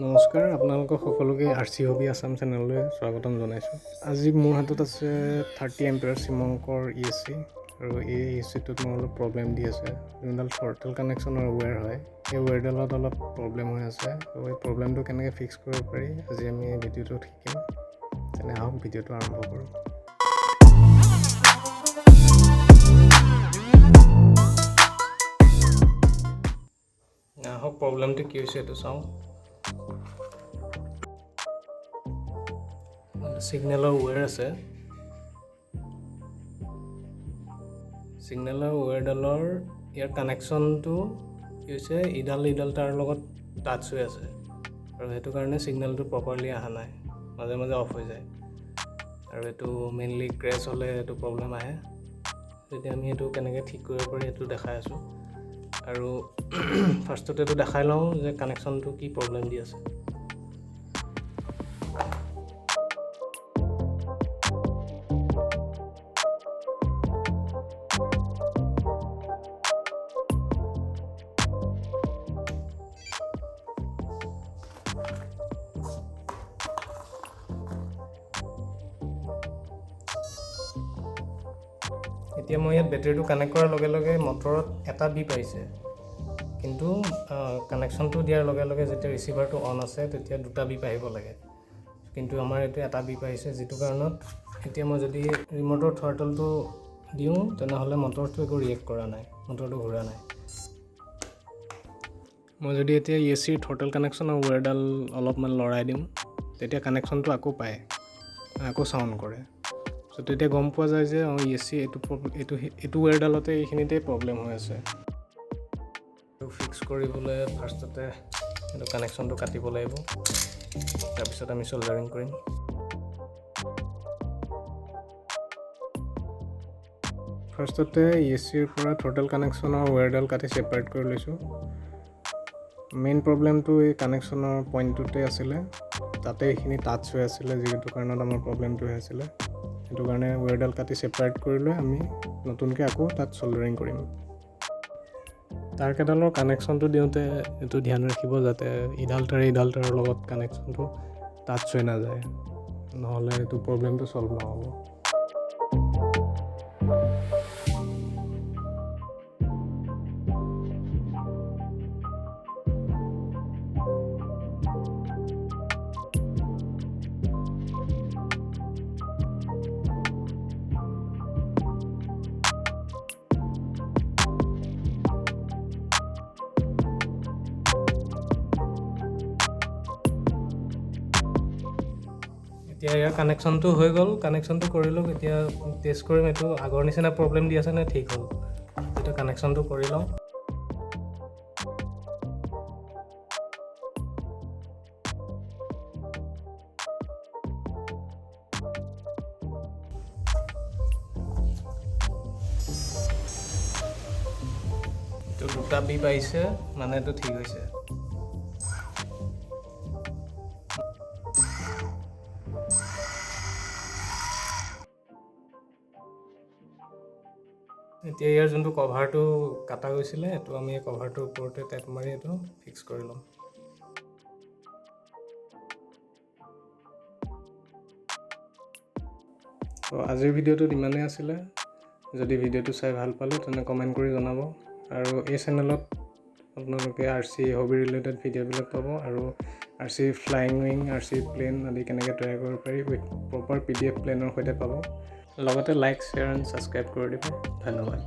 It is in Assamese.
নমস্কাৰ, আপোনালোকক সকলোকে RC Hobby Assam চেনেললৈ স্বাগতম জনাইছোঁ। আজি মোৰ হাতত আছে 30 এম্পিয়াৰ চিমংকৰ ESC আৰু এই ESCটোত মোৰ অলপ প্ৰব্লেম দি আছে। যোনডাল থ্ৰটল কানেকশ্যনৰ ৱেৰ হয়, সেই ৱেৰডালত অলপ প্ৰব্লেম হৈ আছে। আৰু এই প্ৰব্লেমটো কেনেকৈ ফিক্স কৰিব পাৰি আজি আমি এই ভিডিঅ'টোত শিকিম। তেনে আহক ভিডিঅ'টো আৰম্ভ কৰোঁ। আহক প্ৰব্লেমটো কি হৈছে এইটো চাওঁ। সিগনেলৰ ৱেৰ আছে। সিগনেলৰ ৱেৰডালৰ ইয়াৰ কানেকশ্যনটো কি হৈছে, ইডাল তাৰ লগত টাচ হৈ আছে আৰু সেইটো কাৰণে সিগনেলটো প্ৰপাৰলি অহা নাই, মাজে মাজে অফ হৈ যায় আৰু এইটো মেইনলি ক্ৰেছ হ'লে এইটো প্ৰব্লেম আহে। তেতিয়া আমি এইটো কেনেকৈ ঠিক কৰিব পাৰি সেইটো দেখাই আছোঁ আৰু ফাৰ্ষ্টতে এইটো দেখাই লওঁ যে কানেকশ্যনটো কি প্ৰব্লেম দি আছে। এতিয়া মই ইয়াত বেটাৰীটো কানেক্ট কৰাৰ লগে লগে মটৰত এটা বিপ আহিছে, কিন্তু কানেকশ্যনটো দিয়াৰ লগে লগে যেতিয়া ৰিচিভাৰটো অন আছে তেতিয়া দুটা বিপ আহিব লাগে, কিন্তু আমাৰ এইটো এটা বিপ আহিছে, যিটো কাৰণত এতিয়া মই যদি ৰিম'টৰ থ্ৰটলটো দিওঁ তেনেহ'লে মটৰটো একো ৰিয়েক্ট কৰা নাই, মটৰটো ঘূৰা নাই। মই যদি এতিয়া ESCৰ থ্ৰটল কানেকশ্যনৰ ৱেৰডাল অলপমান লৰাই দিওঁ তেতিয়া কানেকশ্যনটো আকৌ পায়, আকৌ চাউণ্ড কৰে। চ' তেতিয়া গম পোৱা যায় যে ESC এইটো ৱেৰডালতে এইখিনিতে প্ৰব্লেম হৈ আছে। এইটো ফিক্স কৰিবলৈ ফাৰ্ষ্টতে এইটো কানেকশ্যনটো কাটিব লাগিব, তাৰপিছত আমি চল্ডাৰিং কৰিম। ফাৰ্ষ্টতে ESCৰ পৰা থ্ৰটল কানেকশ্যনৰ ৱেৰডাল কাটি ছেপাৰেট কৰি লৈছোঁ। মেইন প্ৰব্লেমটো এই কানেকশ্যনৰ পইণ্টটোতে আছিলে, তাতে এইখিনি টাচ হৈ আছিলে, যিটো কাৰণত আমাৰ প্ৰব্লেমটো হৈ আছিলে। সেইটো কাৰণে ৱেৰডাল কাটি ছেপাৰেট কৰি লৈ আমি নতুনকৈ আকৌ তাত চল্ডাৰিং কৰিম। তাৰকেইডালৰ কানেকশ্যনটো দিওঁতে এইটো ধ্যান ৰাখিব যাতে ইডাল তাৰৰ লগত কানেকশ্যনটো টাচ হৈ নাযায়, নহ'লে এইটো প্ৰব্লেমটো ছল্ভ নহ'ব। এতিয়া ইয়াৰ কানেকশ্যনটো হৈ গ'ল, কানেকশ্যনটো কৰিলোঁ। এতিয়া টেষ্ট কৰিম এইটো আগৰ নিচিনা প্ৰব্লেম দি আছে নে ঠিক হ'ল। এতিয়া কানেকশ্যনটো কৰি লওঁ। এইটো দুটা বিপ আহিছে, মানে এইটো ঠিক হৈছে। এতিয়া ইয়াৰ যোনটো কভাৰটো কাটা গৈছিলে, এইটো আমি এই কভাৰটোৰ ওপৰতে টেপ মাৰি এইটো ফিক্স কৰি ল'ম। তো আজিৰ ভিডিঅ'টোত ইমানেই আছিলে। যদি ভিডিঅ'টো চাই ভাল পালে তেনে কমেণ্ট কৰি জনাব, আৰু এই চেনেলত আপোনালোকে RC হবি ৰিলেটেড ভিডিঅ'বিলাক পাব, আৰু RC flying wing, RC plane আদি কেনেকৈ তৈয়াৰ কৰিব পাৰি উইথ প্ৰপাৰ PDF প্লেনৰ সৈতে পাব। লগতে লাইক, শ্বেয়াৰ এণ্ড ছাবস্ক্ৰাইব কৰি দিব। ধন্যবাদ।